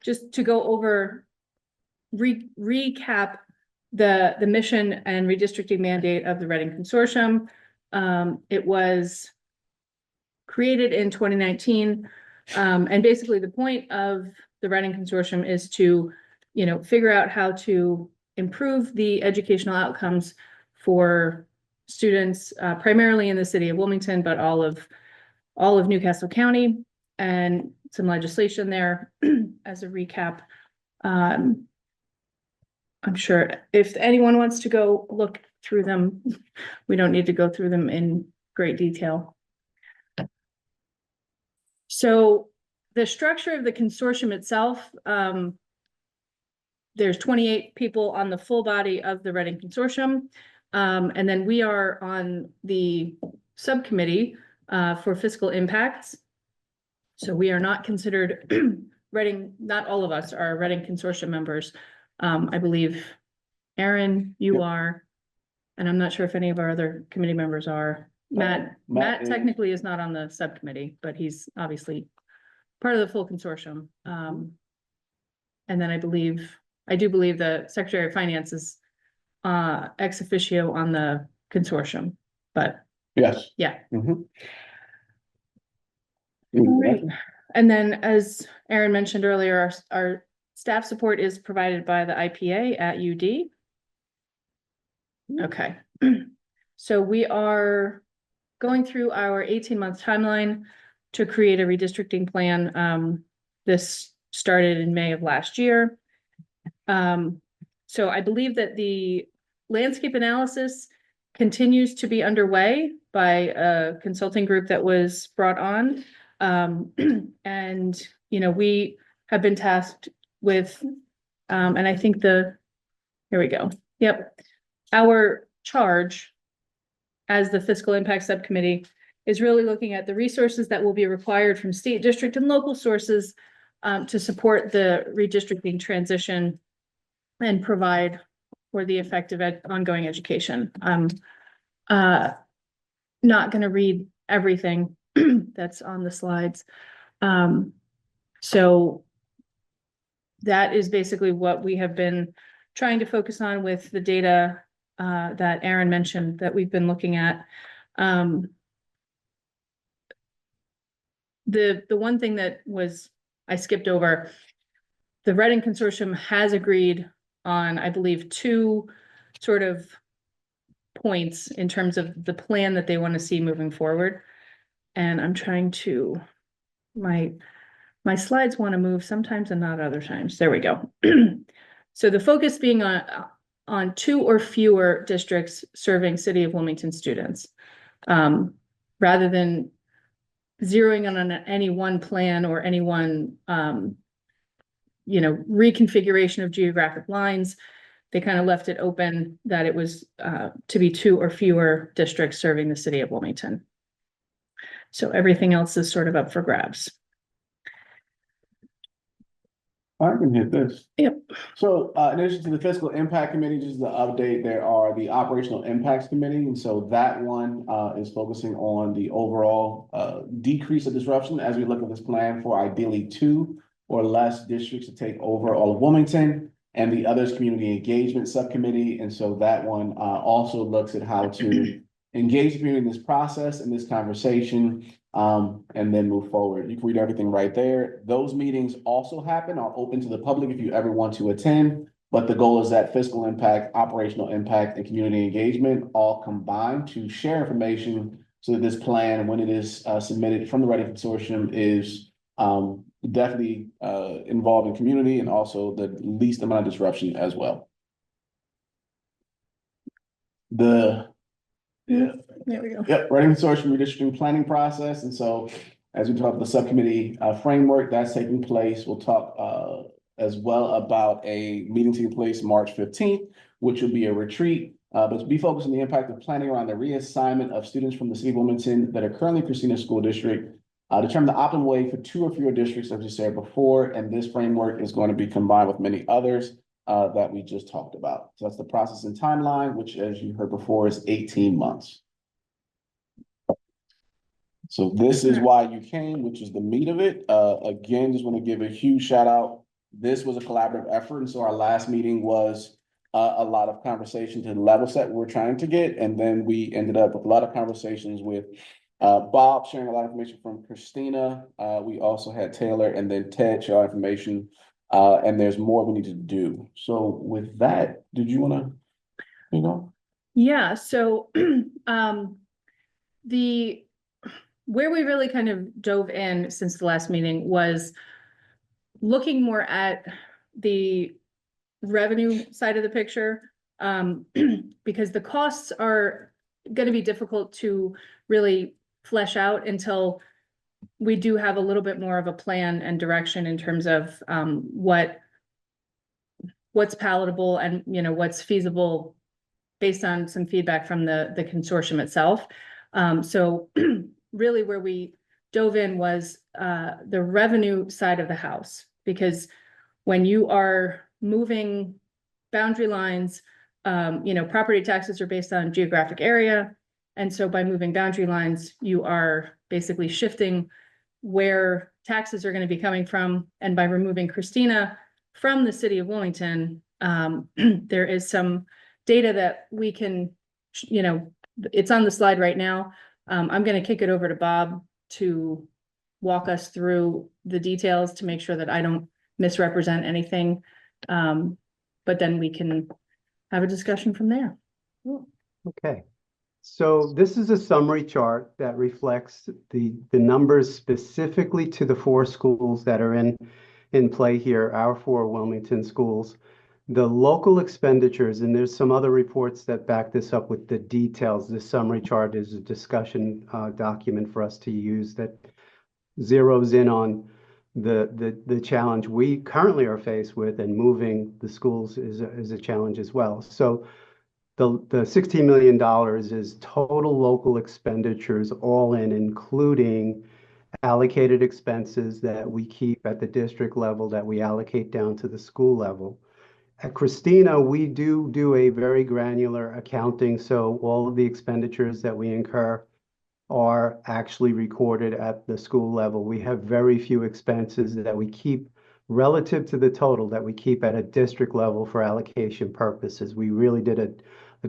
just to go over, recap the mission and redistricting mandate of the Redding Consortium. It was created in 2019. And basically the point of the Redding Consortium is to, figure out how to improve the educational outcomes for students, primarily in the city of Wilmington, but all of Newcastle County, and some legislation there as a recap. I'm sure if anyone wants to go look through them, we don't need to go through them in great detail. So the structure of the consortium itself, there's 28 people on the full body of the Redding Consortium. And then we are on the subcommittee for fiscal impacts. So we are not considered Redding, not all of us are Redding Consortium members. I believe, Aaron, you are, and I'm not sure if any of our other committee members are. Matt technically is not on the subcommittee, but he's obviously part of the full consortium. And then I do believe the Secretary of Finance is ex officio on the consortium, but yes. Yeah. Mm-hmm. All right. And then, as Aaron mentioned earlier, our staff support is provided by the IPA at UD. Okay. So we are going through our 18-month timeline to create a redistricting plan. This started in May of last year. So I believe that the landscape analysis continues to be underway by a consulting group that was brought on. And, we have been tasked with, and I think here we go. Yep. Our charge as the Fiscal Impacts Subcommittee is really looking at the resources that will be required from state, district, and local sources to support the redistricting transition and provide for the effective ongoing education. I'm not going to read everything that's on the slides. So that is basically what we have been trying to focus on with the data that Aaron mentioned that we've been looking at. The one thing that I skipped over, the Redding Consortium has agreed on, I believe, 2 sort of points in terms of the plan that they want to see moving forward. And I'm trying to, my slides want to move sometimes and not other times. There we go. So the focus being on 2 or fewer districts serving City of Wilmington students, rather than zeroing in on any one plan or any one, reconfiguration of geographic lines. They kind of left it open that it was to be 2 or fewer districts serving the City of Wilmington. So everything else is sort of up for grabs. I can hit this. Yep. So in addition to the Fiscal Impact Committee, just the update, there are the Operational Impacts Committee. And so that one is focusing on the overall decrease of disruption as we look at this plan for ideally 2 or less districts to take over all of Wilmington, and the others Community Engagement Subcommittee. And so that one also looks at how to engage the community in this process, in this conversation, and then move forward. You can read everything right there. Those meetings also are open to the public if you ever want to attend, but the goal is that fiscal impact, operational impact, and community engagement all combine to share information so that this plan, when it is submitted from the Redding Consortium, is definitely involved in community and also the least amount of disruption as well. There we go. Yep, Redding Consortium redistricting planning process. And so as we talk about the subcommittee framework that's taking place, we'll talk as well about a meeting taking place March 15th, which will be a retreat, but to be focused on the impact of planning around the reassignment of students from the City of Wilmington that are currently pursuing a school district, determine the optimal way for 2 or fewer districts, as we said before, and this framework is going to be combined with many others that we just talked about. So that's the process and timeline, which, as you heard before, is 18 months. So this is why you came, which is the meat of it. Again, just want to give a huge shout out this was a collaborative effort. And so our last meeting was a lot of conversation to the level set we're trying to get. And then we ended up with a lot of conversations with Bob sharing a lot of information from Christina. We also had Taylor and then Ted share information. And there's more we need to do. So with that, did you want to, Yeah, so the where we really kind of dove in since the last meeting was looking more at the revenue side of the picture, because the costs are going to be difficult to really flesh out until we do have a little bit more of a plan and direction in terms of what's palatable and what's feasible based on some feedback from the consortium itself. So really where we dove in was the revenue side of the house, because when you are moving boundary lines, property taxes are based on geographic area. And so by moving boundary lines, you are basically shifting where taxes are going to be coming from. And by removing Christina from the city of Wilmington, there is some data that we can, it's on the slide right now. I'm going to kick it over to Bob to walk us through the details to make sure that I don't misrepresent anything. But then we can have a discussion from there. Okay. So this is a summary chart that reflects the numbers specifically to the 4 schools that are in play here, our 4 Wilmington schools. The local expenditures, and there's some other reports that back this up with the details. This summary chart is a discussion document for us to use that zeroes in on the challenge we currently are faced with, and moving the schools is a challenge as well. So the $16 million is total local expenditures all in, including allocated expenses that we keep at the district level that we allocate down to the school level. At Christina, we do a very granular accounting, so all of the expenditures that we incur are actually recorded at the school level. We have very few expenses that we keep relative to the total that we keep at a district level for allocation purposes. We really did a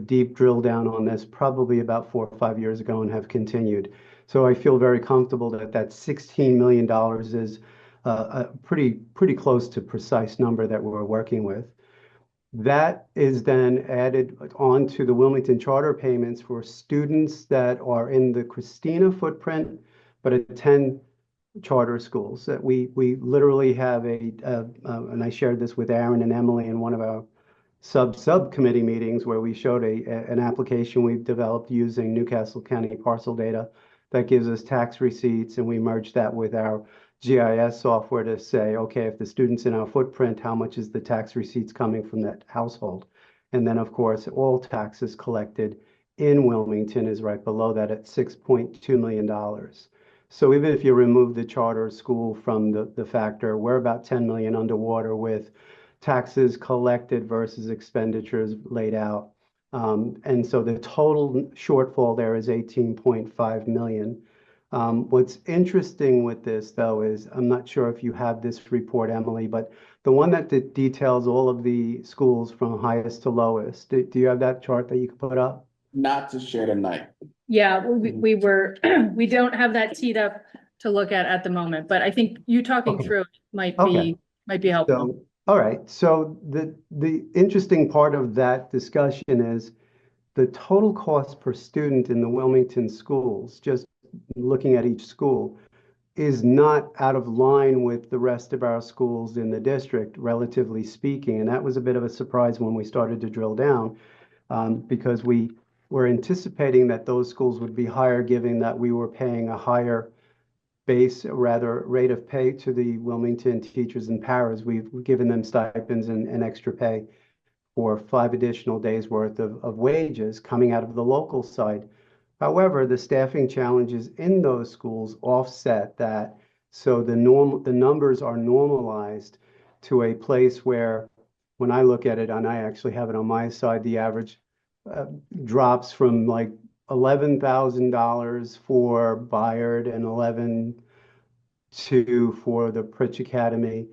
deep drill down on this probably about 4 or 5 years ago and have continued. So I feel very comfortable that $16 million is a pretty close to precise number that we're working with. That is then added onto the Wilmington charter payments for students that are in the Christina footprint, but attend charter schools. That we literally have and I shared this with Aaron and Emily in one of our subcommittee meetings where we showed an application we've developed using Newcastle County parcel data that gives us tax receipts, and we merged that with our GIS software to say, okay, if the student's in our footprint, how much is the tax receipts coming from that household? And then, of course, all taxes collected in Wilmington is right below that at $6.2 million. So even if you remove the charter school from the factor, we're about 10 million underwater with taxes collected versus expenditures laid out. And so the total shortfall there is 18.5 million. What's interesting with this, though, is I'm not sure if you have this report, Emily, but the one that details all of the schools from highest to lowest. Do you have that chart that you could put up? Not to share tonight. Yeah, we we don't have that teed up to look at the moment, but I think you talking through it might be helpful. So, all right. So the interesting part of that discussion is the total cost per student in the Wilmington schools, just looking at each school, is not out of line with the rest of our schools in the district, relatively speaking. And that was a bit of a surprise when we started to drill down, because we were anticipating that those schools would be higher, given that we were paying a higher rate of pay to the Wilmington teachers and paras. We've given them stipends and extra pay for 5 additional days worth of wages coming out of the local side. However, the staffing challenges in those schools offset that. So the numbers are normalized to a place where, when I look at it, and I actually have it on my side, the average drops from like $11,000 for Bayard and $11,200 for the Pritch Academy.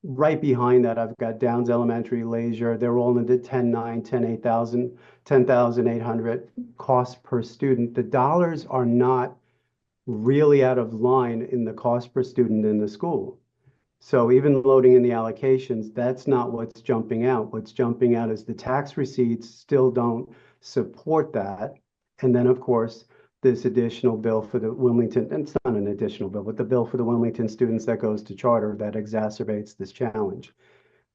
right behind that, I've got Downs Elementary, Leisure. They're all in the 10,900, 10,800, 10,800 cost per student. The dollars are not really out of line in the cost per student in the school. So even loading in the allocations, that's not what's jumping out. What's jumping out is the tax receipts still don't support that. And then, of course, this additional bill for the Wilmington, and it's not an additional bill, but the bill for the Wilmington students that goes to charter that exacerbates this challenge.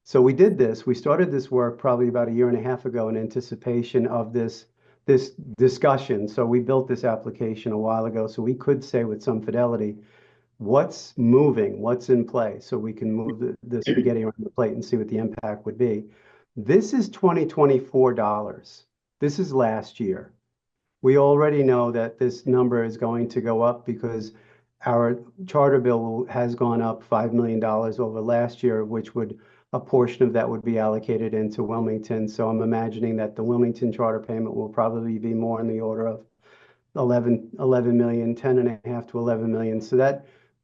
So we did this. We started this work probably about a year and a half ago in anticipation of this discussion. So we built this application a while ago, so we could say with some fidelity what's moving, what's in play, so we can move the spaghetti around the plate and see what the impact would be. This is 2024 dollars. This is last year. We already know that this number is going to go up because our charter bill has gone up $5 million over last year, which would, a portion of that would be allocated into Wilmington. So I'm imagining that the Wilmington charter payment will probably be more in the order of 11 million, 10.5 to 11 million. So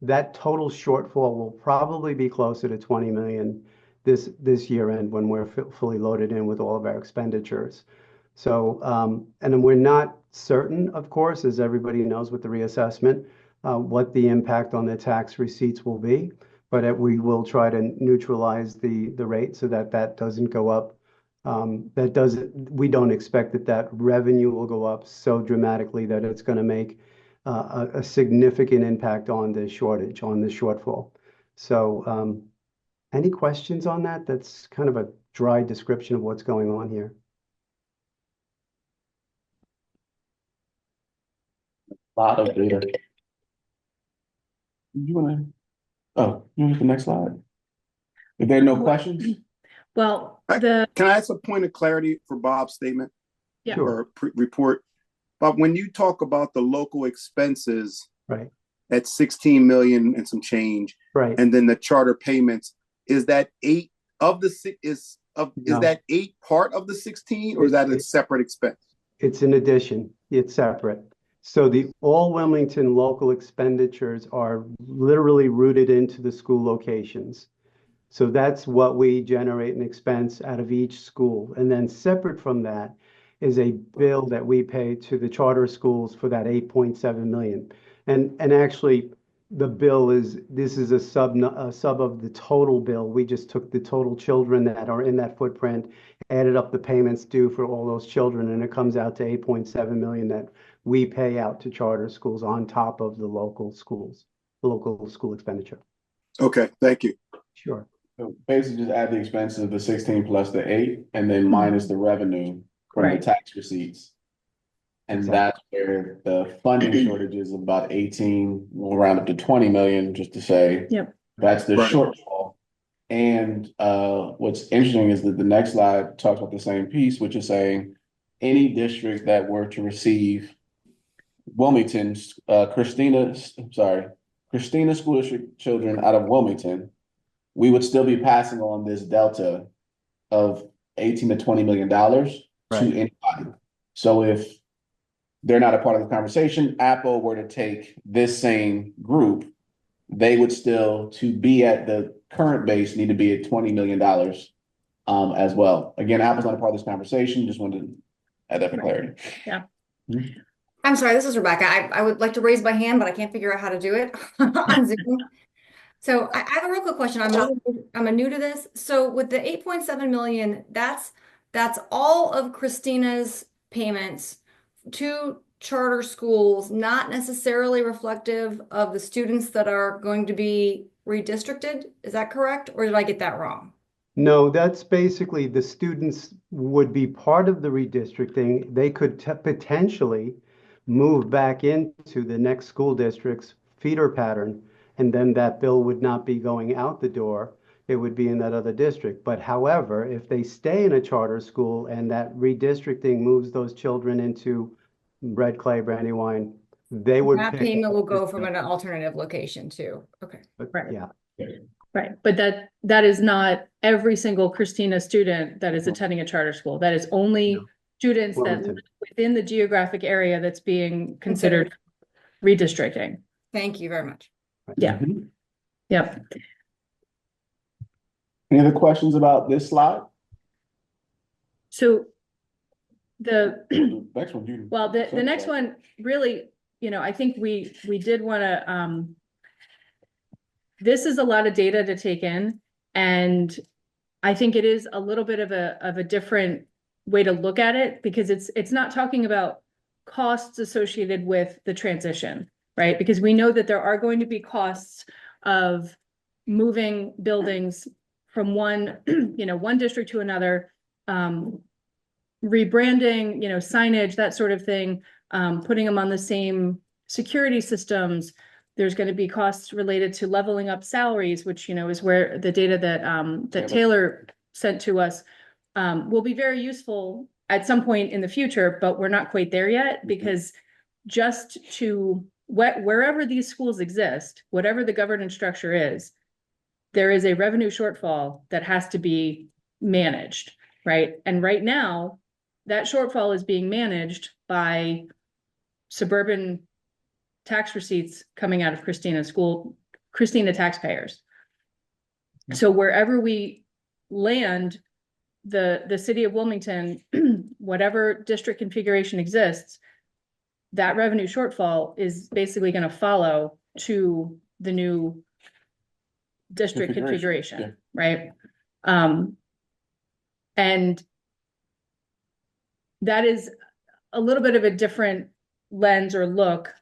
that total shortfall will probably be closer to 20 million this year end when we're fully loaded in with all of our expenditures. So, and then we're not certain, of course, as everybody knows with the reassessment, what the impact on the tax receipts will be, but we will try to neutralize the rate so that doesn't go up. We don't expect that revenue will go up so dramatically that it's going to make a significant impact on the shortage, on the shortfall. So any questions on that? That's kind of a dry description of what's going on here. Lot of data. You want the next slide? If there are no questions? Well, Can I ask a point of clarity for Bob's statement? Yeah. Sure. Or report? But when you talk about the local expenses Right. at 16 million and some change, Right. and then the charter payments, is that eight of the is No. that 8 part of the 16, or is that a separate expense? It's an addition. It's separate. So the all Wilmington local expenditures are literally rooted into the school locations. So that's what we generate an expense out of each school. And then separate from that is a bill that we pay to the charter schools for that 8.7 million. And actually the bill this is a sub of the total bill. We just took the total children that are in that footprint, added up the payments due for all those children, and it comes out to 8.7 million that we pay out to charter schools on top of the local schools, the local school expenditure. Okay, thank you. Sure. So basically just add the expenses of the 16 plus the 8, and then minus the revenue from Right. the tax receipts. And Exactly. that's where the funding shortage is about 18, we'll round up to 20 million, just to say. Yep. That's the Right. shortfall. And what's interesting is that the next slide talks about the same piece, which is saying any district that were to receive Wilmington's, Christina School District children out of Wilmington, we would still be passing on this delta of 18 to 20 million dollars to Right. anybody. So if they're not a part of the conversation, Apple were to take this same group, they would still, to be at the current base, need to be at $20 million as well. Again, Apple's not a part of this conversation, just wanted to add that for clarity. Yeah. I'm sorry, this is Rebecca. I would like to raise my hand, but I can't figure out how to do it on Zoom. So I have a real quick question. I'm new to this. So with the 8.7 million, that's all of Christina's payments to charter schools, not necessarily reflective of the students that are going to be redistricted. Is that correct? Or did I get that wrong? No, that's basically the students would be part of the redistricting. They could potentially move back into the next school district's feeder pattern, and then that bill would not be going out the door. It would be in that other district. But however, if they stay in a charter school and that redistricting moves those children into Red Clay, Brandywine, they would That pick payment up will go this from bill. an alternative location too. Okay. But Right. yeah, Right, but that is not every single Christina student that is attending a charter school. That is only No. students that Wilmington. live within the geographic area that's being considered redistricting. Thank you very much. Yeah. Mhm. Yep. Any other questions about this slide? So the, Next one, you. well, the next one really, I think we did want to, this is a lot of data to take in, and I think it is a little bit of a different way to look at it, because it's not talking about costs associated with the transition, right? Because we know that there are going to be costs of moving buildings from one, one district to another, rebranding, signage, that sort of thing, putting them on the same security systems. There's going to be costs related to leveling up salaries, which, is where the data that Taylor sent to us will be very useful at some point in the future, but we're not quite there yet, because just to wherever these schools exist, whatever the governance structure is, there is a revenue shortfall that has to be managed, right? And right now, that shortfall is being managed by suburban tax receipts coming out of Christina taxpayers. So wherever we land, the city of Wilmington, whatever district configuration exists, that revenue shortfall is basically going to follow to the new district configuration, right? And that is a little bit of a different lens or look,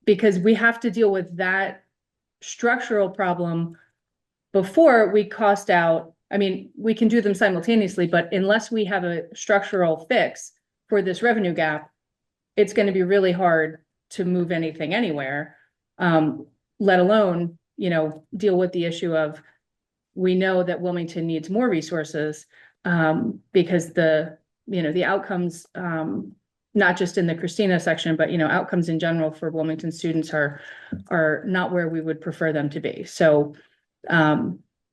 because we have to deal with that structural problem before we cost out. I mean, we can do them simultaneously, but unless we have a structural fix for this revenue gap, it's going to be really hard to move anything anywhere, let alone, deal with the issue of, we know that Wilmington needs more resources, because the outcomes, not just in the Christina section, but, outcomes in general for Wilmington students are not where we would prefer them to be. So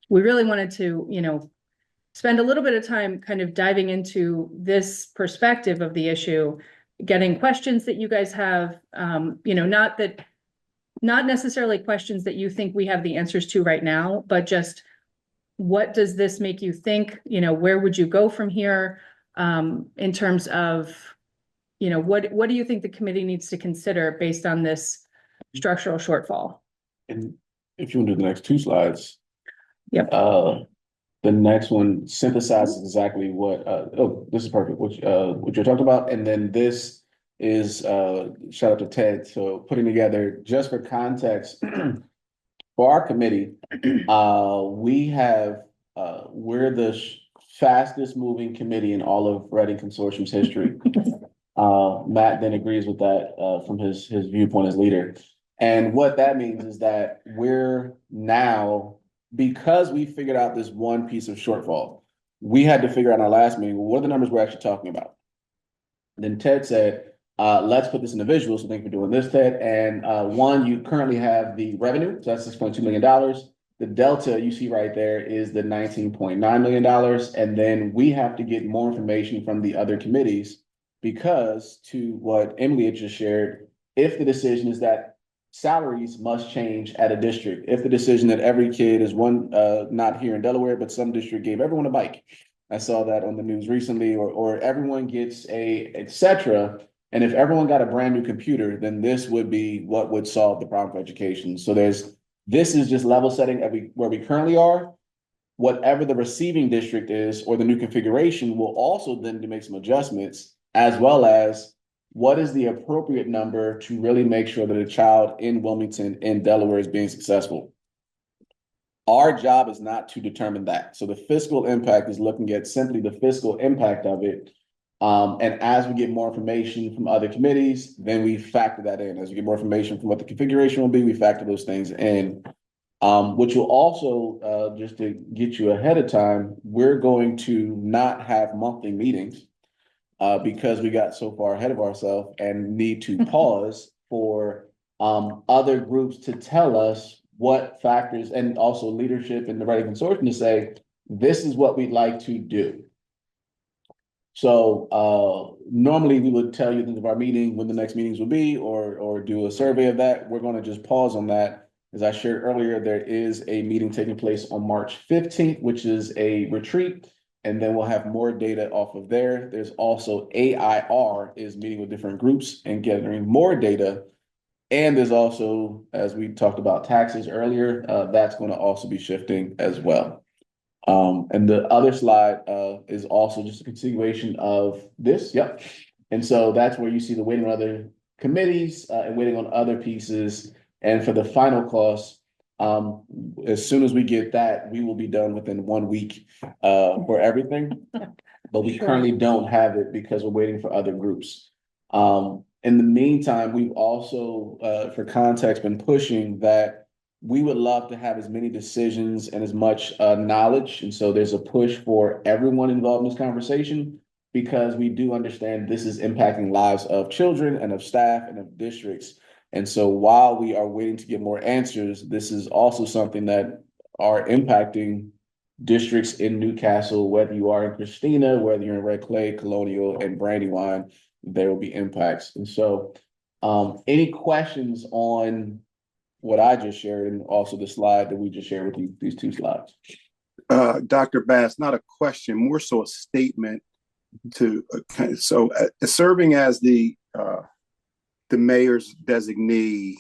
we really wanted to, spend a little bit of time kind of diving into this perspective of the issue, getting questions that you guys have, not necessarily questions that you think we have the answers to right now, but just, what does this make you think? Where would you go from here, in terms of, what do you think the committee needs to consider based on this structural shortfall? And if you want to do the next two slides. Yep. The next one synthesizes exactly what, this is perfect, what you're talking about. And then this is, shout out to Ted. So putting together, just for context, for our committee, we're the fastest moving committee in all of Redding Consortium's history. Matt then agrees with that, from his viewpoint as leader. And what that means is that we're now, because we figured out this one piece of shortfall, we had to figure out in our last meeting, well, what are the numbers we're actually talking about? And then Ted said, let's put this in the visual. So thank you for doing this, Ted. And one, you currently have the revenue, so that's $6.2 million. The delta you see right there is the $19.9 million. And then we have to get more information from the other committees, because to what Emily had just shared, if the decision is that salaries must change at a district, if the decision that every kid is one, not here in Delaware, but some district gave everyone a bike. I saw that on the news recently, or everyone gets et cetera. And if everyone got a brand new computer, then this would be what would solve the problem for education. So this is just level setting where we currently are. Whatever the receiving district is, or the new configuration, will also then to make some adjustments, as well as what is the appropriate number to really make sure that a child in Wilmington, in Delaware, is being successful. Our job is not to determine that. So the fiscal impact is looking at simply the fiscal impact of it. And as we get more information from other committees, then we factor that in. As we get more information from what the configuration will be, we factor those things in. Which will also, just to get you ahead of time, we're going to not have monthly meetings, because we got so far ahead of ourselves and need to pause for other groups to tell us what factors, and also leadership in the Redding Consortium to say, this is what we'd like to do. So normally we would tell you at the end of our meeting when the next meetings will be, or do a survey of that. We're going to just pause on that As I shared earlier, there is a meeting taking place on March 15th, which is a retreat. And then we'll have more data off of there. There's also AIR is meeting with different groups and gathering more data. And there's also, as we talked about taxes earlier, that's going to also be shifting as well. And the other slide is also just a continuation of this. Yep. And so that's where you see the waiting on other committees and waiting on other pieces. And for the final cost, as soon as we get that, we will be done within 1 week for everything. But we currently don't have it because we're waiting for other groups. In the meantime, we've also, for context, been pushing that we would love to have as many decisions and as much knowledge. And so there's a push for everyone involved in this conversation, because we do understand this is impacting lives of children and of staff and of districts. And so while we are waiting to get more answers, this is also something that are impacting districts in Newcastle, whether you are in Christina, whether you're in Red Clay, Colonial, and Brandywine, there will be impacts. And so any questions on what I just shared and also the slide that we just shared with you, these 2 slides? Dr. Bass, not a question, more so a statement to, serving as the mayor's designee,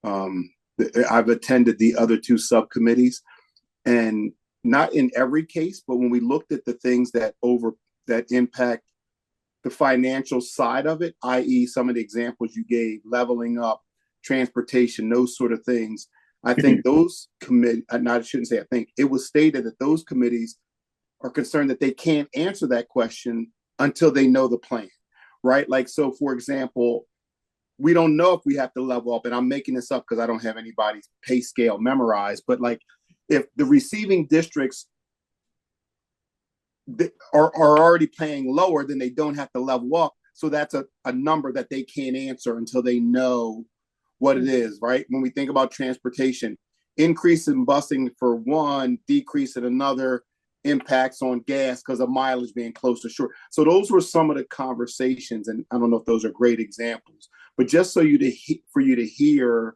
I've attended the other 2 subcommittees, and not in every case, but when we looked at the things that impact the financial side of it, i.e. some of the examples you gave, leveling up, transportation, those sort of things, I think those committees, I shouldn't say I think, it was stated that those committees are concerned that they can't answer that question until they know the plan, right? Like, so for example, we don't know if we have to level up, and I'm making this up because I don't have anybody's pay scale memorized, but like if the receiving districts are already paying lower, then they don't have to level up. So that's a number that they can't answer until they know what it is, right? When we think about transportation, increase in busing for one, decrease in another, impacts on gas because of mileage being close to short. So those were some of the conversations, and I don't know if those are great examples, but just so for you to hear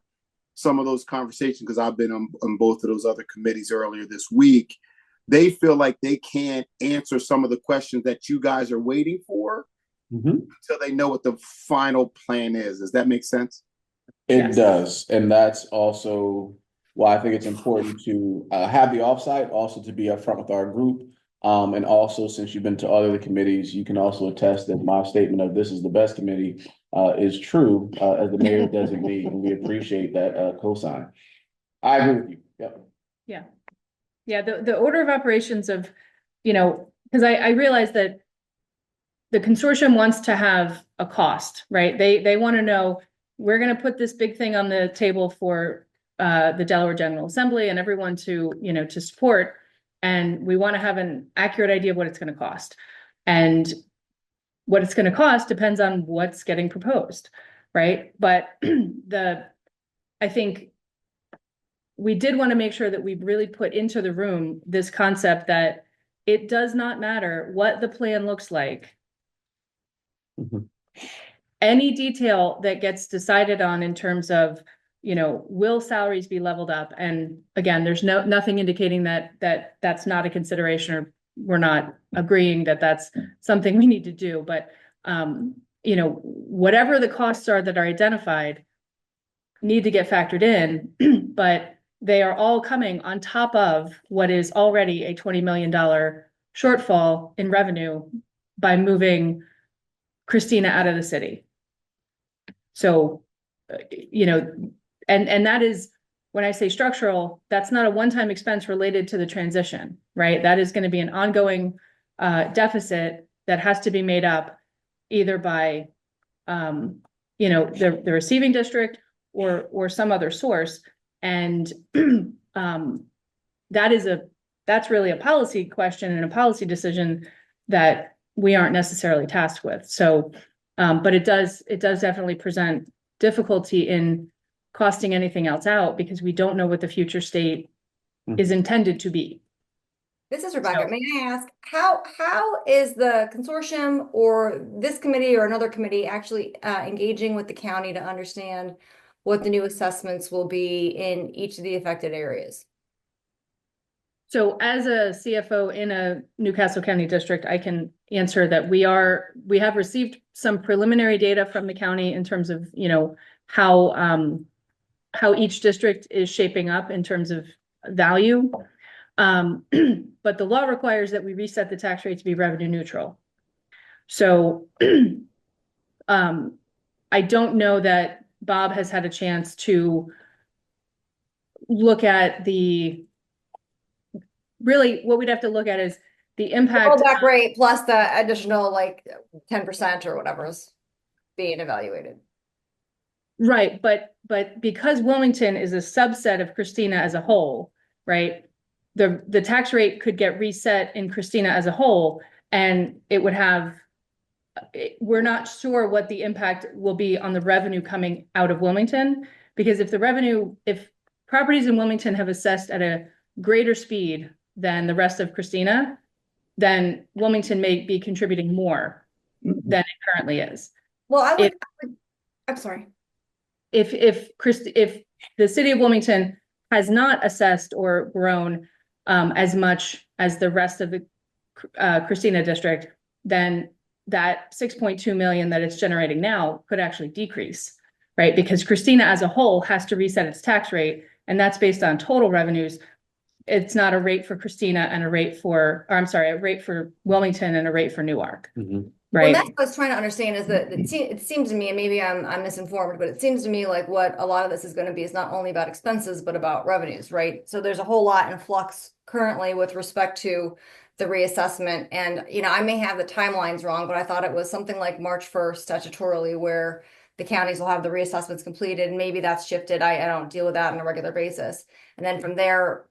some of those conversations, because I've been on both of those other committees earlier this week, they feel like they can't answer some of the questions that you guys are waiting for until they know what the final plan is. Does that make sense? It does. And that's also why I think it's important to have the offsite, also to be upfront with our group. And also, since you've been to other committees, you can also attest that my statement of this is the best committee is true as the mayor designee, and we appreciate that cosign. I agree with you. Yep. Yeah. Yeah, the order of operations of, because I realize that the consortium wants to have a cost, right? They want to know, we're going to put this big thing on the table for the Delaware General Assembly and everyone to support, and we want to have an accurate idea of what it's going to cost. And what it's going to cost depends on what's getting proposed, right? But I think we did want to make sure that we really put into the room this concept that it does not matter what the plan looks like. Any detail that gets decided on in terms of, will salaries be leveled up? And again, there's nothing indicating that that's not a consideration, or we're not agreeing that that's something we need to do. But, whatever the costs are that are identified need to get factored in, but they are all coming on top of what is already a $20 million shortfall in revenue by moving Christina out of the city. So, and that is, when I say structural, that's not a one-time expense related to the transition, right? That is going to be an ongoing deficit that has to be made up either by, the receiving district or some other source. And that's really a policy question and a policy decision that we aren't necessarily tasked with. So, but it does definitely present difficulty in costing anything else out, because we don't know what the future state is intended to be. This is Rebecca. May I ask, how is the consortium or this committee or another committee actually engaging with the county to understand what the new assessments will be in each of the affected areas? So as a CFO in a Newcastle County district, I can answer that we have received some preliminary data from the county in terms of, how each district is shaping up in terms of value. But the law requires that we reset the tax rate to be revenue neutral. So I don't know that Bob has had a chance to look at really what we'd have to look at is the impact. Rollback rate plus the additional like 10% or whatever is being evaluated. Right, but because Wilmington is a subset of Christina as a whole, right? The tax rate could get reset in Christina as a whole, and it would have, we're not sure what the impact will be on the revenue coming out of Wilmington, because if properties in Wilmington have assessed at a greater speed than the rest of Christina, then Wilmington may be contributing more than it currently is. Well, I'm sorry. If the city of Wilmington has not assessed or grown as much as the rest of the Christina district, then that 6.2 million that it's generating now could actually decrease, right? Because Christina as a whole has to reset its tax rate, and that's based on total revenues. It's not a rate for Christina and a rate for Wilmington and a rate for Newark. Mm-hmm. Right. Well, that's what I was trying to understand is that it seems to me, and maybe I'm misinformed, but it seems to me like what a lot of this is going to be is not only about expenses, but about revenues, right? So there's a whole lot in flux currently with respect to the reassessment. And, I may have the timelines wrong, but I thought it was something like March 1st statutorily where the counties will have the reassessments completed. And maybe that's shifted. I don't deal with that on a regular basis. And then from there,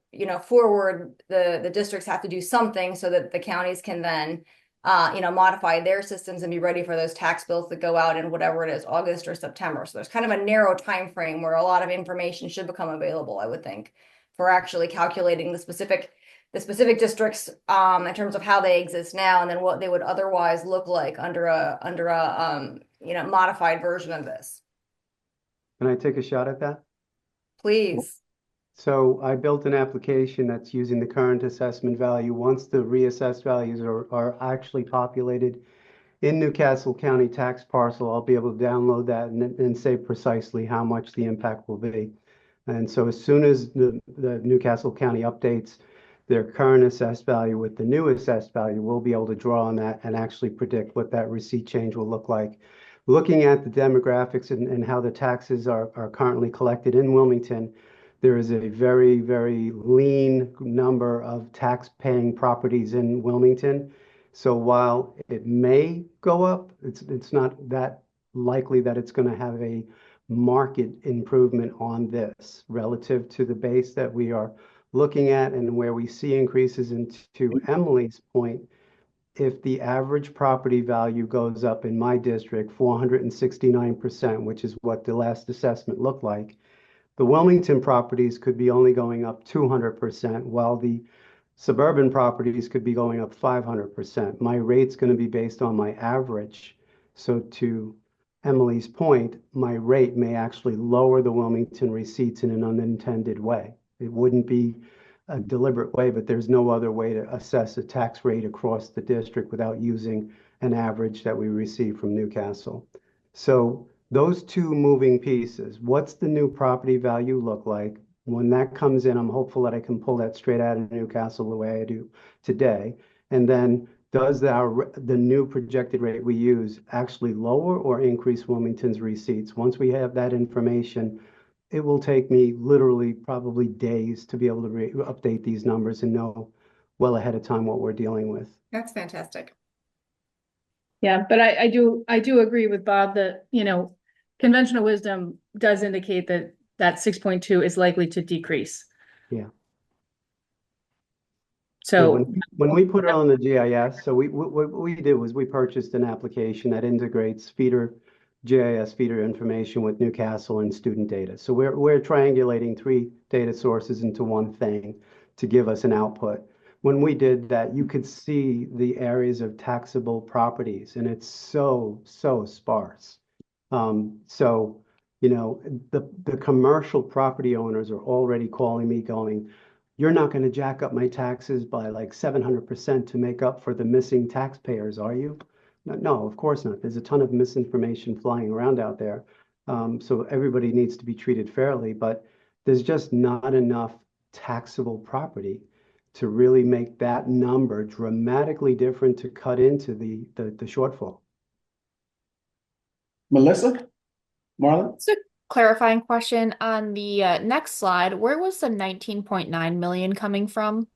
forward, the districts have to do something so that the counties can then modify their systems and be ready for those tax bills that go out in whatever it is, August or September. So there's kind of a narrow time frame where a lot of information should become available, I would think, for actually calculating the specific districts in terms of how they exist now, and then what they would otherwise look like under a modified version of this. Can I take a shot at that? Please. So I built an application that's using the current assessment value. Once the reassessed values are actually populated in Newcastle County tax parcel, I'll be able to download that and say precisely how much the impact will be. And so as soon as the Newcastle County updates their current assessed value with the new assessed value, we'll be able to draw on that and actually predict what that receipt change will look like. Looking at the demographics and how the taxes are currently collected in Wilmington, there is a very, very lean number of tax-paying properties in Wilmington. So while it may go up, it's not that likely that it's going to have a market improvement on this relative to the base that we are looking at and where we see increases. Into Emily's point, if the average property value goes up in my district 469%, which is what the last assessment looked like, the Wilmington properties could be only going up 200%, while the suburban properties could be going up 500%. My rate's going to be based on my average. So to Emily's point, my rate may actually lower the Wilmington receipts in an unintended way. It wouldn't be a deliberate way, but there's no other way to assess a tax rate across the district without using an average that we receive from Newcastle. So those two moving pieces, what's the new property value look like? When that comes in, I'm hopeful that I can pull that straight out of Newcastle the way I do today. And then does the new projected rate we use actually lower or increase Wilmington's receipts? Once we have that information, it will take me literally probably days to be able to update these numbers and know well ahead of time what we're dealing with. That's fantastic. Yeah, but I do agree with Bob that, conventional wisdom does indicate that 6.2 is likely to decrease. Yeah. So when we put it on the GIS, so what we did was we purchased an application that integrates GIS feeder information with Newcastle and student data. So we're triangulating 3 data sources into one thing to give us an output. When we did that, you could see the areas of taxable properties, and it's so sparse. So The commercial property owners are already calling me going, you're not going to jack up my taxes by like 700% to make up for the missing taxpayers, are you? No, of course not. There's a ton of misinformation flying around out there. So everybody needs to be treated fairly, but there's just not enough taxable property to really make that number dramatically different to cut into the shortfall. Melissa? Marlon? Just a clarifying question on the next slide. Where was the 19.9 million coming from?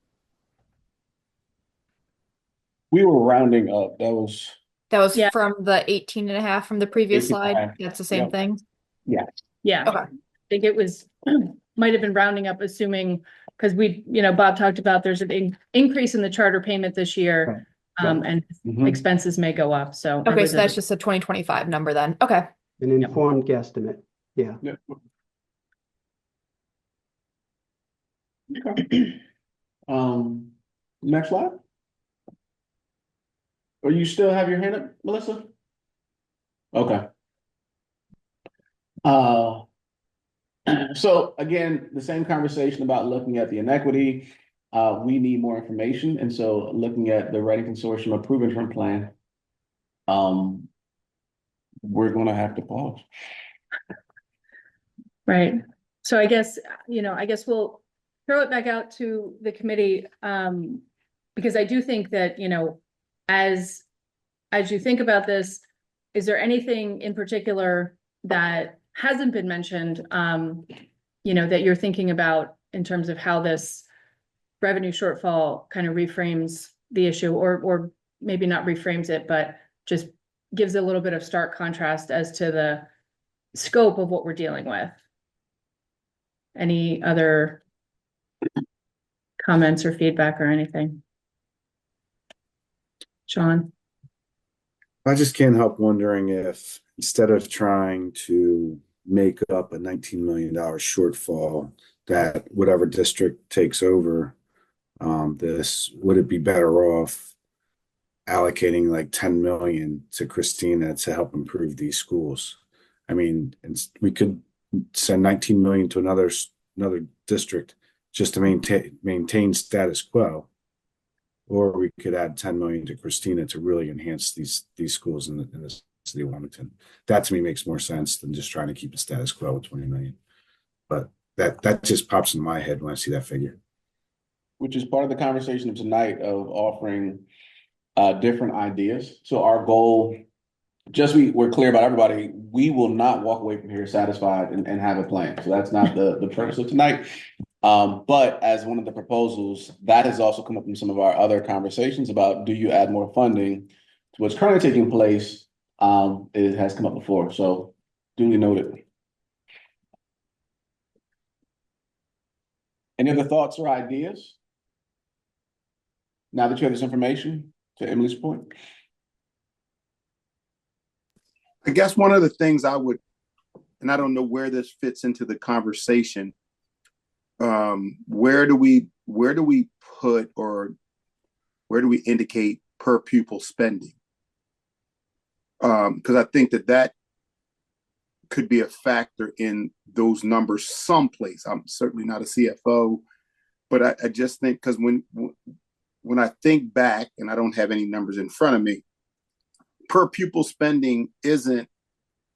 We were rounding up. That was That was Yeah. from the 18.5 from the previous 18.5. slide. That's the same Yep. thing. Yeah. Yeah. Okay. I think it was, might have been rounding up, assuming, because Bob talked about there's an increase in the charter payment this year. Right. And Mhm. expenses may go up, so. I Okay, was so that's just a 2025 number then. Okay. An informed guesstimate. Yeah. Yeah. Okay. Next slide. Or you still have your hand up, Melissa? Okay. So again, the same conversation about looking at the inequity. We need more information, and so looking at the Redding Consortium approved interim plan, we're gonna have to pause. Right. So I guess we'll throw it back out to the committee, because I do think that, as you think about this, is there anything in particular that hasn't been mentioned, that you're thinking about in terms of how this revenue shortfall kind of reframes the issue, or maybe not reframes it, but just gives a little bit of stark contrast as to the scope of what we're dealing with? Any other comments or feedback or anything? Sean? I just can't help wondering if instead of trying to make up a $19 million shortfall, that whatever district takes over would it be better off allocating like 10 million to Christina to help improve these schools? I mean, we could send 19 million to another district just to maintain status quo, or we could add 10 million to Christina to really enhance these schools in the city of Wilmington. That to me makes more sense than just trying to keep the status quo with 20 million. But that just pops in my head when I see that figure. Which is part of the conversation of tonight of offering different ideas. So our goal, we're clear about everybody, we will not walk away from here satisfied and have a plan. So that's not the purpose of tonight. But as one of the proposals, that has also come up in some of our other conversations about, do you add more funding to what's currently taking place? It has come up before, so duly noted. Any other thoughts or ideas? Now that you have this information, to Emily's point. I guess one of the things I would, and I don't know where this fits into the conversation, where do we put, or where do we indicate per pupil spending? Because I think that could be a factor in those numbers someplace. I'm certainly not a CFO, but I just think, because when I think back, and I don't have any numbers in front of me, per pupil spending isn't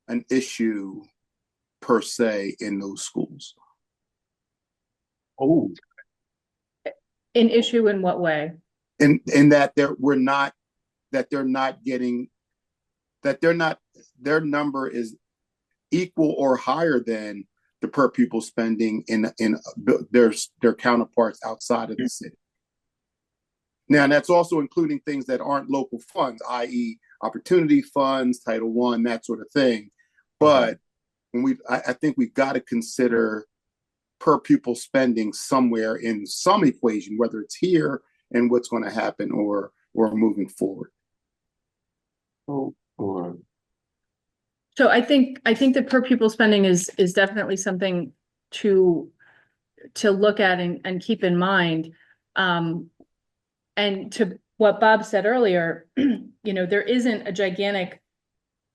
an issue per se in those schools. Oh, An issue in what way? In that their number is equal or higher than the per pupil spending in their counterparts outside of the city. Now, and that's also including things that aren't local funds, i.e. opportunity funds, Title I, that sort of thing. But I think we've got to consider per pupil spending somewhere in some equation, whether it's here and what's going to happen or moving forward. So I think the per pupil spending is definitely something to look at and keep in mind. And to what Bob said earlier, there isn't a gigantic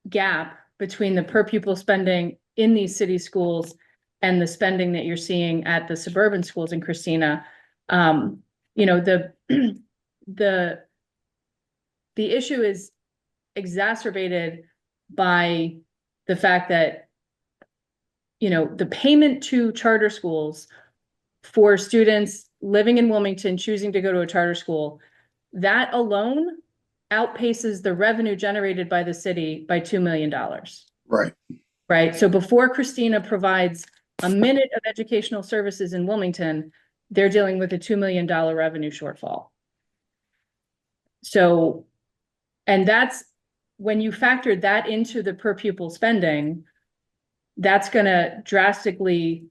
gap between the per pupil spending in these city schools and the spending that you're seeing at the suburban schools in Christina, you know, the issue is exacerbated by the fact that, you know, the payment to charter schools for students living in Wilmington choosing to go to a charter school, that alone outpaces the revenue generated by the city by $2 million. Right. Right. So before Christina provides a minute of educational services in Wilmington, they're dealing with a $2 million revenue shortfall. So, and that's when you factor that into the per pupil spending, that's going to drastically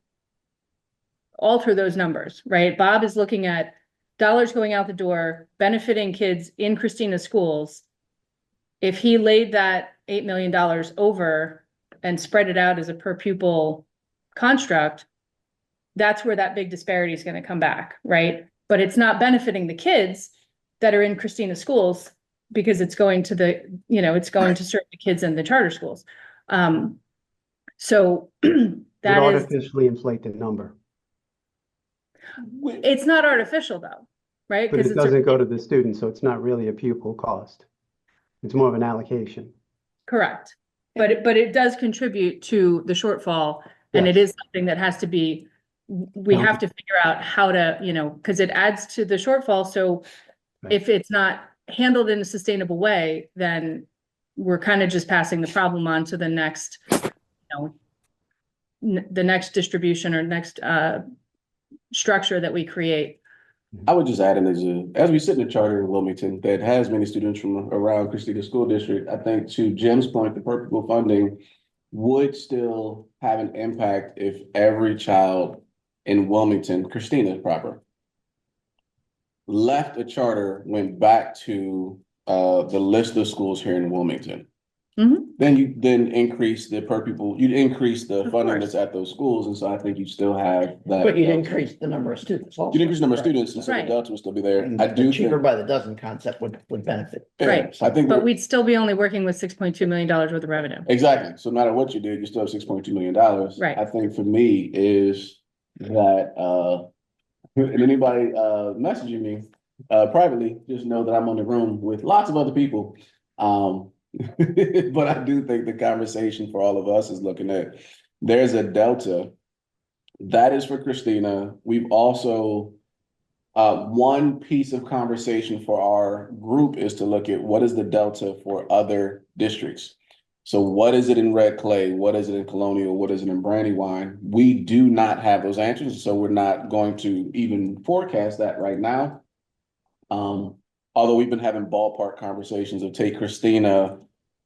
alter those numbers, right? Bob is looking at dollars going out the door, benefiting kids in Christina schools. If he laid that $8 million over and spread it out as a per pupil construct, that's where that big disparity is going to come back, right? But it's not benefiting the kids that are in Christina schools because it's going to the, you know, it's going to serve the kids in the charter schools. So Would that is, artificially inflate the number, it's not artificial though, right? but Because it it's doesn't go to the student, so it's not really a pupil cost. It's more of an allocation. correct. But it does contribute to the shortfall, and it Yes. is something that has to be, we have to figure out how to, you know, because it adds to the shortfall. So Right. if it's not handled in a sustainable way, then we're kind of just passing the problem on to the next, you know, the next distribution or next structure that we create. I would just add in as we sit in a charter in Wilmington that has many students from around Christina School District, I think to Jim's point, the per pupil funding would still have an impact if every child in Wilmington, Christina proper, left a charter, went back to the list of schools here in Wilmington. Mhm. Then you increase the per pupil, you'd increase the Of funding course. that's at those schools, and so I think you still have that. But you'd increase the number of students also. You'd increase the number of Right. students, and so the Right. delta would still be there. And I the do cheaper think, by the dozen concept would benefit. yeah, Right. I think, But we'd still be only working with $6.2 million worth of revenue. exactly. So no matter what you did, you still have $6.2 million. Right. I think for me is that and anybody messaging me privately, just know that I'm on the room with lots of other people. But I do think the conversation for all of us is looking at there's a delta that is for Christina. We've also one piece of conversation for our group is to look at what is the delta for other districts. So what is it in Red Clay? What is it in Colonial? What is it in Brandywine? We do not have those answers, so we're not going to even forecast that right now. Although we've been having ballpark conversations of take Christina,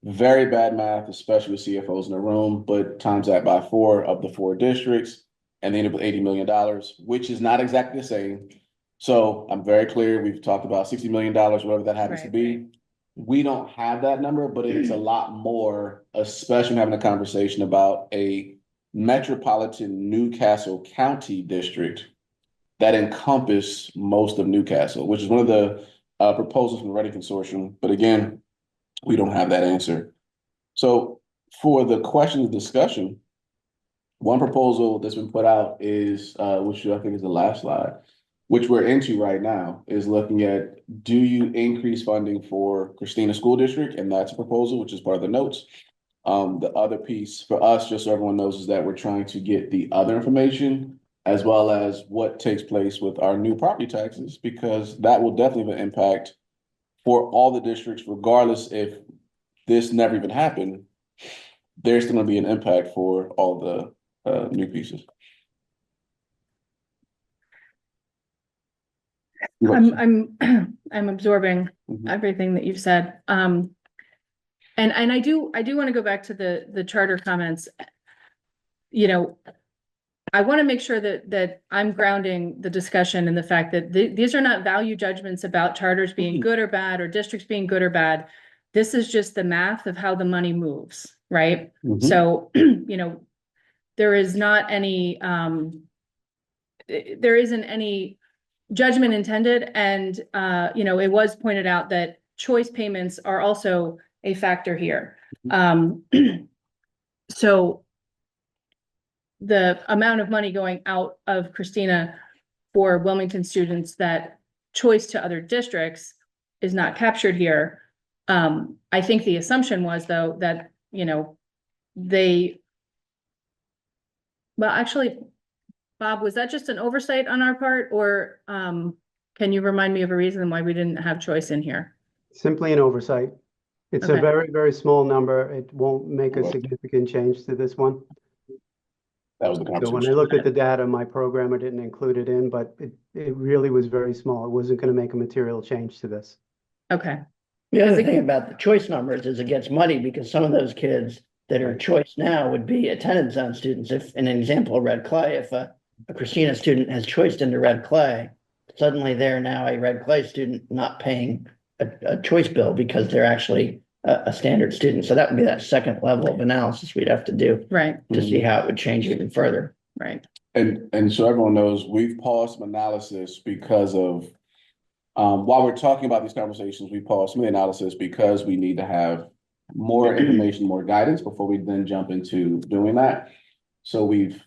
very bad math, especially with CFOs in the room, but times that by 4 of the 4 districts, and they end up with $80 million, which is not exactly the same. So I'm very clear, we've talked about $60 million, whatever that happens to Right. be. We don't have that number, but it's a lot more, especially when having a conversation about a metropolitan Newcastle County district that encompass most of Newcastle, which is one of the proposals from the Redding Consortium. But again, we don't have that answer. So for the question of discussion, one proposal that's been put out is, which I think is the last slide, which we're into right now, is looking at, do you increase funding for Christina School District? And that's a proposal, which is part of the notes. The other piece for us, just so everyone knows, is that we're trying to get the other information as well as what takes place with our new property taxes, because that will definitely have an impact for all the districts, regardless if this never even happened, there's going to be an impact for all the new pieces. I'm absorbing Mhm. everything that you've said. And I do want to go back to the charter comments. You know, I want to make sure that I'm grounding the discussion in the fact that these are not value judgments about charters being good or bad or districts being good or bad. This is just the math of how the money moves, right? Mhm. So, you know, there isn't any judgment intended. And, you know, it was pointed out that choice payments are also a factor here. So the amount of money going out of Christina for Wilmington students that choice to other districts is not captured here. I think the assumption was though that, you know, well, actually, Bob, was that just an oversight on our part, or can you remind me of a reason why we didn't have choice in here? Simply an oversight. It's a Okay. very, very small number. It won't make a significant change to this one. That was the So when I conversation. looked at the data, my programmer didn't include it in, but it really was very small. It wasn't going to make a material change to this. Okay, The other Is it- thing about the choice numbers is it gets muddy because some of those kids that are choice now would be attendance zone students. If, in an example, Red Clay, if a Christina student has choiced into Red Clay, suddenly they're now a Red Clay student not paying a choice bill because they're actually a standard student. So that would be that second level of analysis we'd have to do right, to see how it would change even further. right. And so everyone knows, we've paused some analysis because of, while we're talking about these conversations, we paused some of the analysis because we need to have more information, more guidance before we then jump into doing that. So we've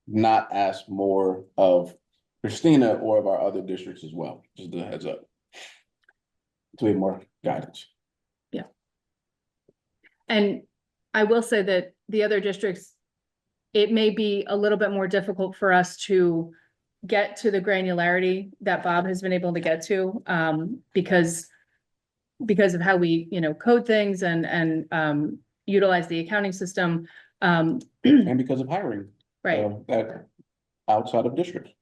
not asked more of Christina or of our other districts as well, just a heads up. So we have more guidance. And I will say that the other districts, it may be a little bit more difficult for us to get to the granularity that Bob has been able to get to, because of how we, you know, code things and utilize the accounting system. And because of hiring. Right. That outside of districts.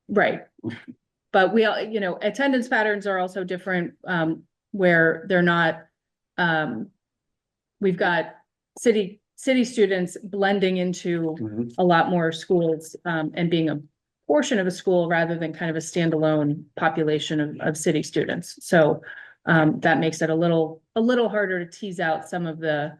Right. But we all, you know, attendance patterns are also different, where they're not, we've got city students blending into a lot more schools, and being a portion of a school rather than kind of a standalone population of city students. So, that makes it a little harder to tease out some of the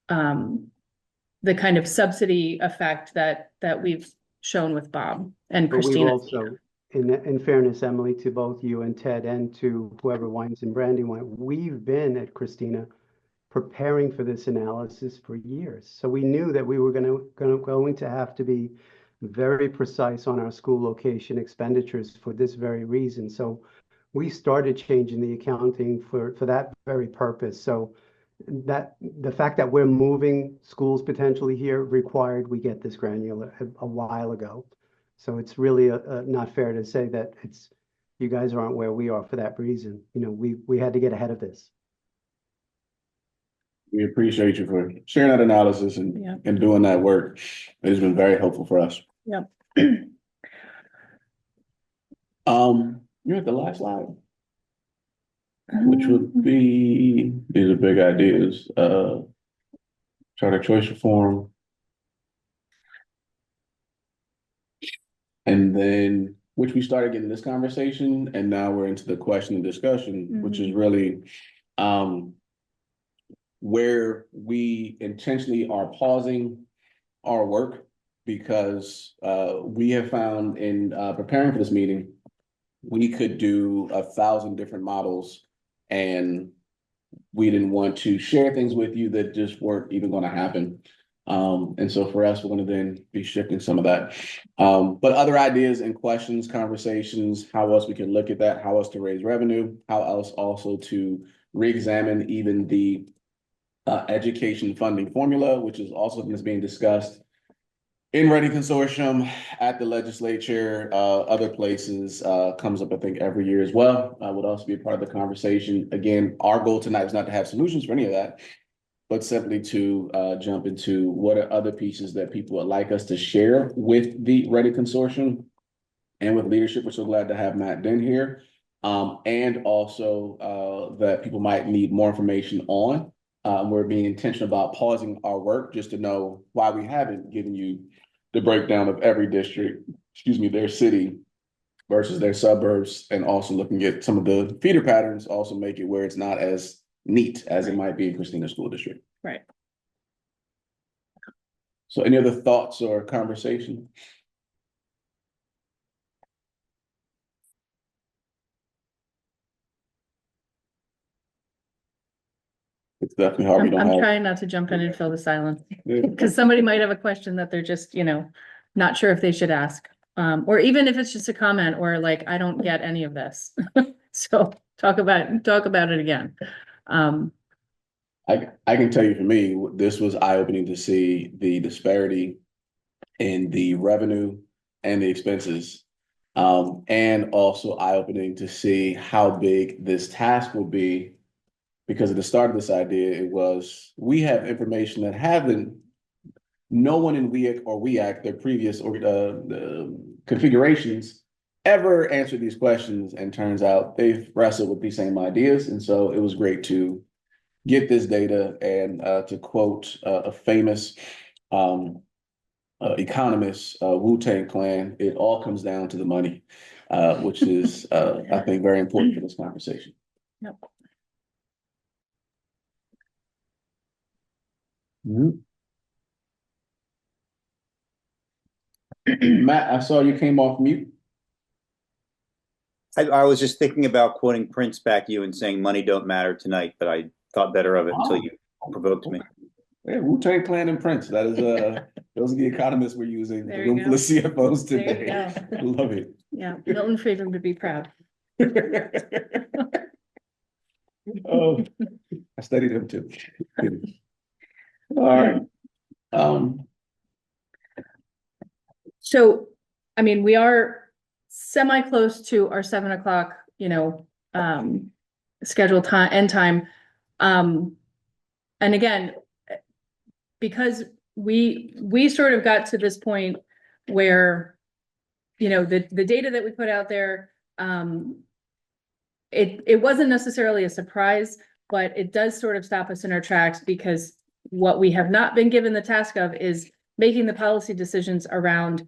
kind of subsidy effect that we've shown with Bob and But we've Christina. also, in fairness, Emily, to both you and Ted and to whoever wines and brandy wine, we've been at Christina preparing for this analysis for years. So we knew that we were going to have to be very precise on our school location expenditures for this very reason. So we started changing the accounting for that very purpose. So that the fact that we're moving schools potentially here required we get this granular a while ago. So it's really not fair to say that you guys aren't where we are for that reason. You know, we had to get ahead of this. We appreciate you for sharing that analysis and doing that work. It has been very helpful for us. Yep. You're at the last slide, which would be, these are big ideas, charter choice reform. And then, which we started getting this conversation, and now we're into the question and discussion, which is really, where we intentionally are pausing our work because we have found in preparing for this meeting, we could do 1,000 different models, and we didn't want to share things with you that just weren't even going to happen. And so for us, we're going to then be shifting some of that. But other ideas and questions, conversations, how else we can look at that, how else to raise revenue, how else also to re-examine even the education funding formula, which is also something that's being discussed in Redding Consortium, at the legislature, other places, comes up, I think, every year as well. Would also be a part of the conversation. Again, our goal tonight is not to have solutions for any of that, but simply to jump into what are other pieces that people would like us to share with the Redding Consortium and with leadership. We're so glad to have Matt Den here. And also that people might need more information on. We're being intentional about pausing our work just to know why we haven't given you the breakdown of every district, their city versus their suburbs, and also looking at some of the feeder patterns, also make it where it's not as neat as it might be in Christina School District. Right. So any other thoughts or conversation? It's definitely hard. We I'm, don't I'm have. trying not to jump in and fill the silence, Yeah. because somebody might have a question that they're just, not sure if they should ask. Or even if it's just a comment or like, I don't get any of this. So talk about it again. I can tell you for me, this was eye-opening to see the disparity in the revenue and the expenses. And also eye-opening to see how big this task will be, because at the start of this idea, it was, we have information that no one in WEAC or WEAC, their previous configurations, ever answered these questions. And turns out they've wrestled with these same ideas. And so it was great to get this data and to quote a famous economist, Wu-Tang Clan, it all comes down to the money, which is, I think, very important for this conversation. Yep. Matt, I saw you came off mute. I was just thinking about quoting Prince back to you and saying money don't matter tonight, but I thought better of it until you provoked me. Yeah, Wu-Tang Clan and Prince. That is those are the economists we're using. There The room you full of go. CFOs There you today. go. I love it. Yeah, Milton Friedman would be proud. Oh, I studied him too. All right. So, I mean, we are semi-close to our 7 o'clock, scheduled time, end time. And again, because we sort of got to this point where, the data that we put out there, it wasn't necessarily a surprise, but it does sort of stop us in our tracks, because what we have not been given the task of is making the policy decisions around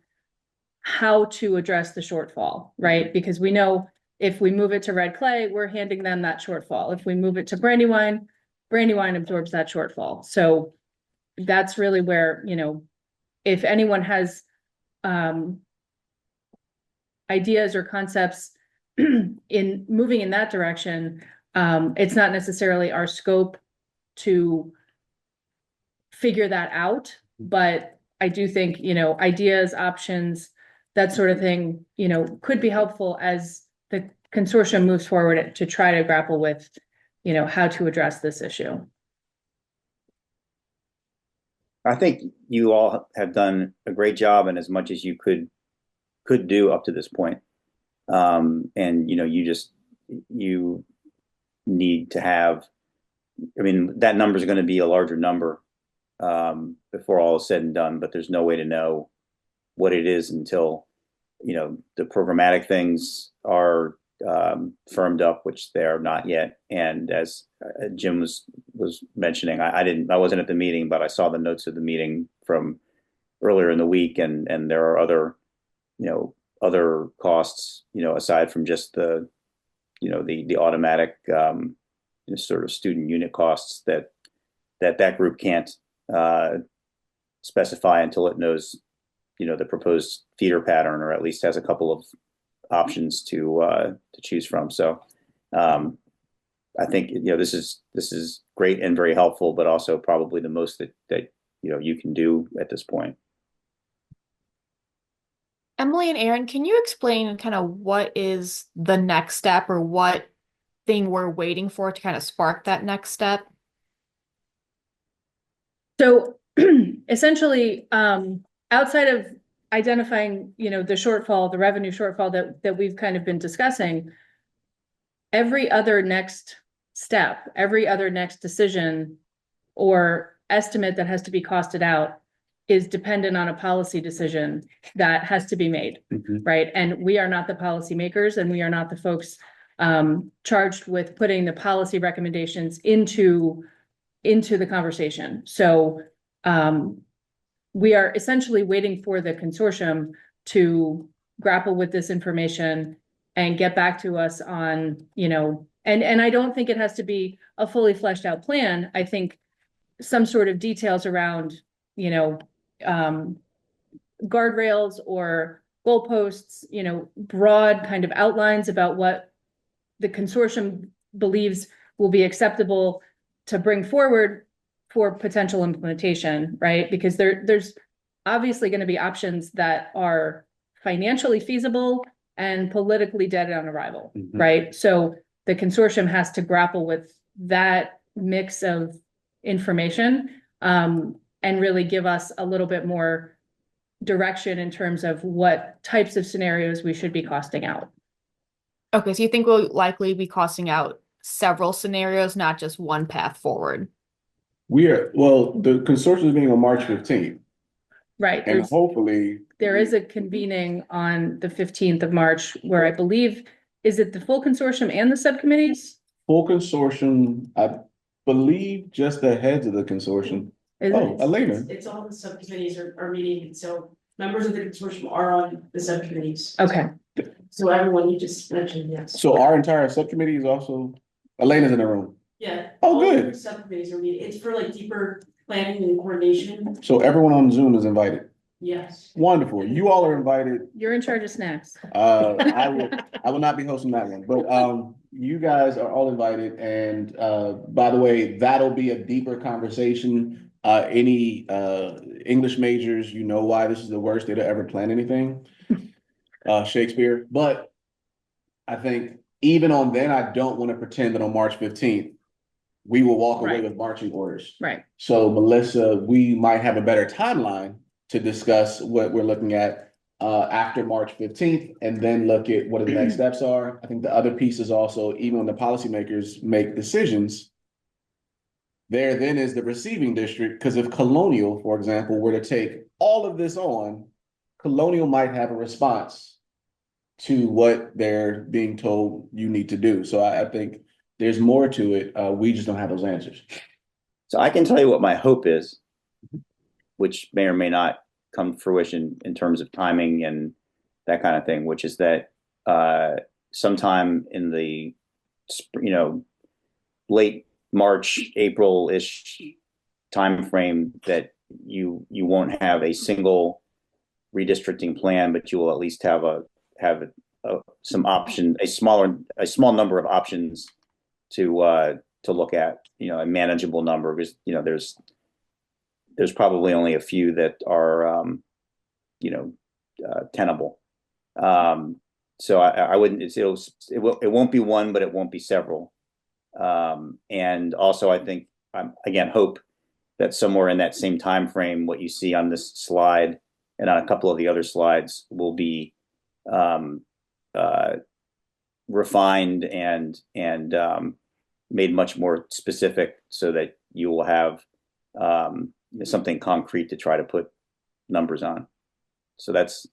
how to address the shortfall, right? Because we know if we move it to red clay, we're handing them that shortfall. If we move it to Brandywine absorbs that shortfall. So that's really where, if anyone has ideas or concepts in moving in that direction, it's not necessarily our scope to figure that out, but I do think, ideas, options, that sort of thing, could be helpful as the consortium moves forward to try to grapple with, how to address this issue. I think you all have done a great job, and as much as you could do up to this point. And you need to have, that number is going to be a larger number before all is said and done, but there's no way to know what it is until, the programmatic things are firmed up, which they are not yet. And as Jim was mentioning, I wasn't at the meeting, but I saw the notes of the meeting from earlier in the week, and there are other costs, aside from just the automatic sort of student unit costs that group can't specify until it knows, the proposed feeder pattern, or at least has a couple of options to choose from. So I think, this is great and very helpful, but also probably the most that you can do at this point. Emily and Aaron, can you explain kind of what is the next step, or what thing we're waiting for to kind of spark that next step? So essentially, outside of identifying, the shortfall, the revenue shortfall that we've kind of been discussing, every other next step, every other next decision or estimate that has to be costed out is dependent on a policy decision that has to be made, right? And we are not the policymakers, and we are not the folks charged with putting the policy recommendations into the conversation. So we are essentially waiting for the consortium to grapple with this information and get back to us on, and I don't think it has to be a fully fleshed out plan. I think some sort of details around, guardrails or goalposts, broad kind of outlines about what the consortium believes will be acceptable to bring forward for potential implementation, right? Because there's obviously going to be options that are financially feasible and politically dead on arrival, Mhm. right? So the consortium has to grapple with that mix of information, and really give us a little bit more direction in terms of what types of scenarios we should be costing out. Okay, so you think we'll likely be costing out several scenarios, not just one path forward? The consortium is meeting on March 15th, Right, and hopefully, there is a convening on the 15th of March where I believe, is it the full consortium and the subcommittees? full consortium, I believe just the heads of the consortium. Is Oh, it? Elena. It's all the subcommittees are meeting, so members of the consortium are on the subcommittees. Okay, So everyone you just mentioned, yes. So our entire subcommittee is also, Elena's in the room. Yeah. Oh, all good. the Subcommittees are meeting. It's for like deeper planning and coordination. So everyone on Zoom is invited. Yes. Wonderful. You all are invited. you're in charge of snacks. I will not be hosting that one, but you guys are all invited. And by the way, that'll be a deeper conversation. Any English majors, you know why this is the worst day to ever plan anything. Shakespeare. But I think even on then, I don't want to pretend that on March 15th, we will walk away Right. with marching orders. Right, So Melissa, we might have a better timeline to discuss what we're looking at after March 15th, and then look at what the next steps are. I think the other piece is also, even when the policymakers make decisions, there then is the receiving district, because if Colonial, for example, were to take all of this on, Colonial might have a response to what they're being told you need to do. So I think there's more to it. We just don't have those answers. So I can tell you what my hope is, which may or may not come to fruition in terms of timing and that kind of thing, which is that sometime in the, late March, April-ish timeframe, that you won't have a single redistricting plan, but you will at least have some option, a small number of options to look at, a manageable number, because there's probably only a few that are tenable. So I wouldn't, it won't be one, but it won't be several. And also I think, again, hope that somewhere in that same time frame, what you see on this slide and on a couple of the other slides will be refined and made much more specific, so that you will have something concrete to try to put numbers on. So that's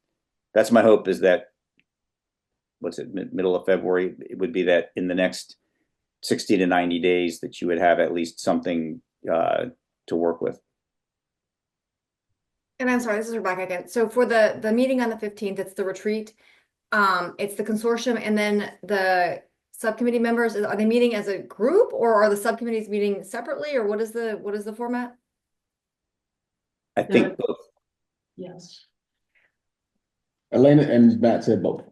my hope, is that, middle of February, it would be that in the next 60 to 90 days that you would have at least something to work with. And I'm sorry, this is Rebecca again. So for the meeting on the 15th, it's the retreat. It's the consortium, and then the subcommittee members, are they meeting as a group, or are the subcommittees meeting separately, or what is the format? I think both. Yes. Elena and Matt said both.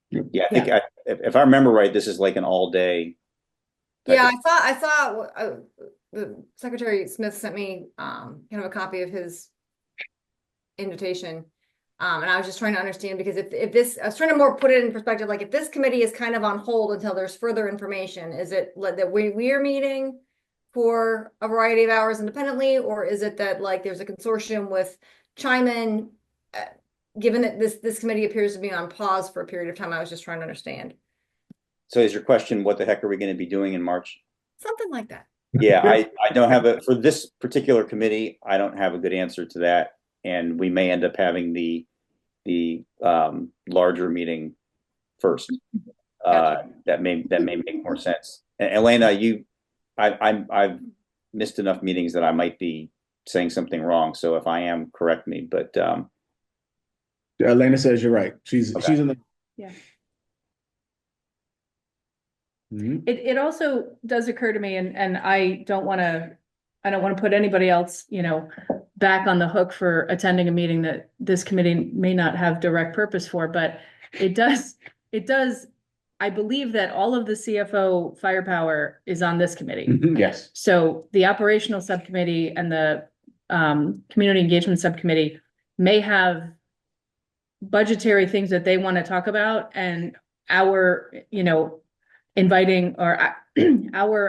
Yeah, I think if I remember right, this is like an all day. Yeah, I saw Secretary Smith sent me kind of a copy of his invitation. And I was just trying to understand, because if this, I was trying to more put it in perspective, like if this committee is kind of on hold until there's further information, is it that we're meeting for a variety of hours independently, or is it that like there's a consortium with chime in, given that this committee appears to be on pause for a period of time? I was just trying to understand. So is your question, what the heck are we going to be doing in March? Something like that. Yeah, I don't have for this particular committee, I don't have a good answer to that. And we may end up having the larger meeting first. That may make more sense. And Elena, I've missed enough meetings that I might be saying something wrong. So if I am, correct me. But Elena says you're right. She's in the. Yeah. Mhm. It also does occur to me, and I don't want to put anybody else, back on the hook for attending a meeting that this committee may not have direct purpose for, but it does I believe that all of the CFO firepower is on this committee. Yes. So the operational subcommittee and the community engagement subcommittee may have budgetary things that they want to talk about, and our, inviting or our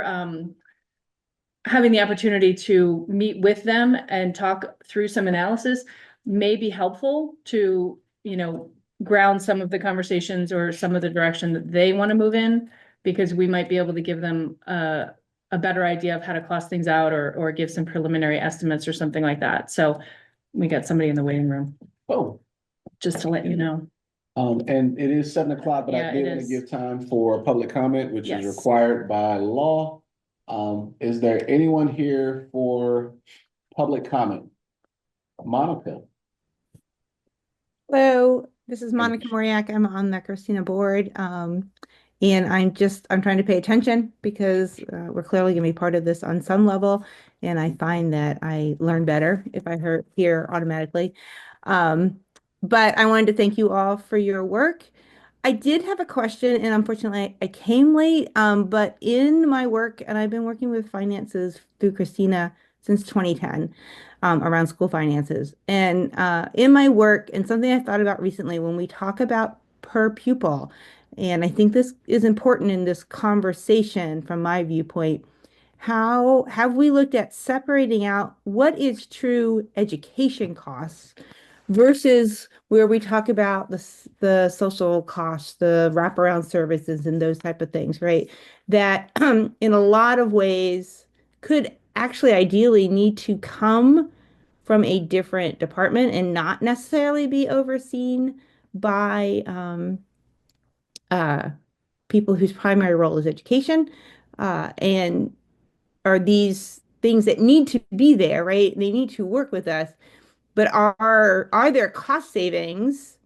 having the opportunity to meet with them and talk through some analysis may be helpful to, ground some of the conversations or some of the direction that they want to move in, because we might be able to give them a better idea of how to cost things out, or give some preliminary estimates or something like that. So we got somebody in the waiting room, Oh, just to let you know. and it is 7 o'clock, but I Yeah, did it want to is. give time for public comment, which is Yes. required by law. Is there anyone here for public comment? Monica? Hello, this is Monica Moriak. I'm on the Christina board. And I'm trying to pay attention because we're clearly going to be part of this on some level. And I find that I learn better if I hear automatically. But I wanted to thank you all for your work. I did have a question, and unfortunately I came late. But in my work, and I've been working with finances through Christina since 2010, around school finances. And in my work, and something I thought about recently, when we talk about per pupil, and I think this is important in this conversation from my viewpoint, how have we looked at separating out what is true education costs versus where we talk about the social costs, the wraparound services and those type of things, right? That in a lot of ways could actually ideally need to come from a different department and not necessarily be overseen by people whose primary role is education, and are these things that need to be there, right? They need to work with us, but are there cost savings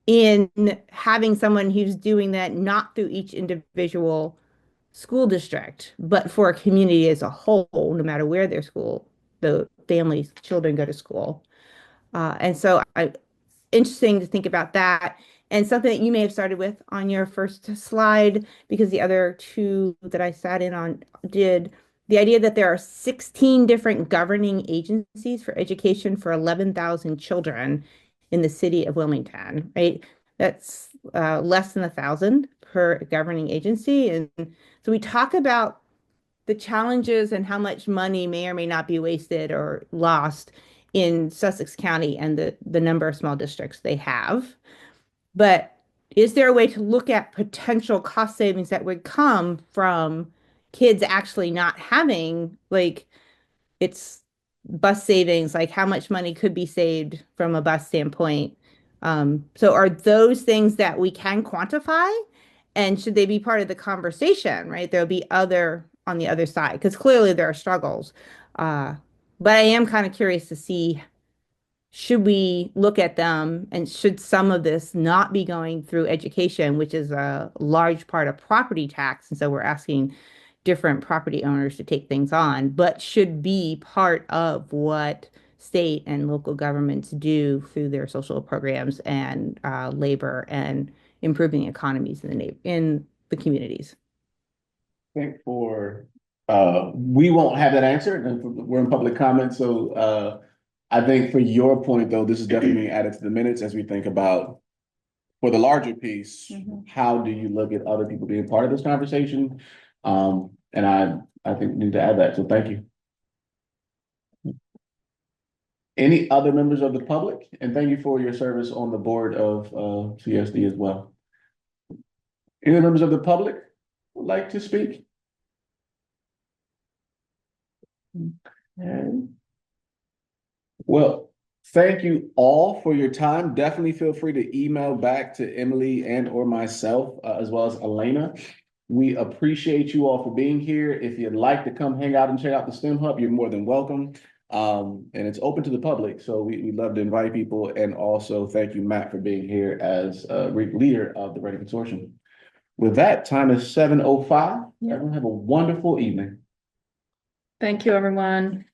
in having someone who's doing that not through each individual school district, but for a community as a whole, no matter where their school, the families, children go to school. And so interesting to think about that, and something that you may have started with on your first slide, because the other two that I sat in on did, the idea that there are 16 different governing agencies for education for 11,000 children in the city of Wilmington, right? That's less than 1,000 per governing agency. And so we talk about the challenges and how much money may or may not be wasted or lost in Sussex County and the number of small districts they have. But is there a way to look at potential cost savings that would come from kids actually not having, like, it's bus savings, like how much money could be saved from a bus standpoint? So are those things that we can quantify? And should they be part of the conversation, right? There'll be other on the other side, because clearly there are struggles. But I am kind of curious to see, should we look at them, and should some of this not be going through education, which is a large part of property tax? And so we're asking different property owners to take things on, but should be part of what state and local governments do through their social programs and labor and improving economies in the communities. I think we won't have that answer, and we're in public comment, so I think for your point, though, this is definitely being added to the minutes as we think about, for the larger piece, how do you look at other people being part of this conversation? And I think we need to add that, so thank you. Any other members of the public? And thank you for your service on the board of CSD as well. Any members of the public would like to speak? Okay. Well, thank you all for your time. Definitely feel free to email back to Emily and or myself, as well as Elena. We appreciate you all for being here. If you'd like to come hang out and check out the STEM Hub, you're more than welcome. And it's open to the public, so we'd love to invite people. And also thank you, Matt, for being here as leader of the Redding Consortium. With that, time is 7:05. Everyone have a wonderful evening. Thank you, everyone.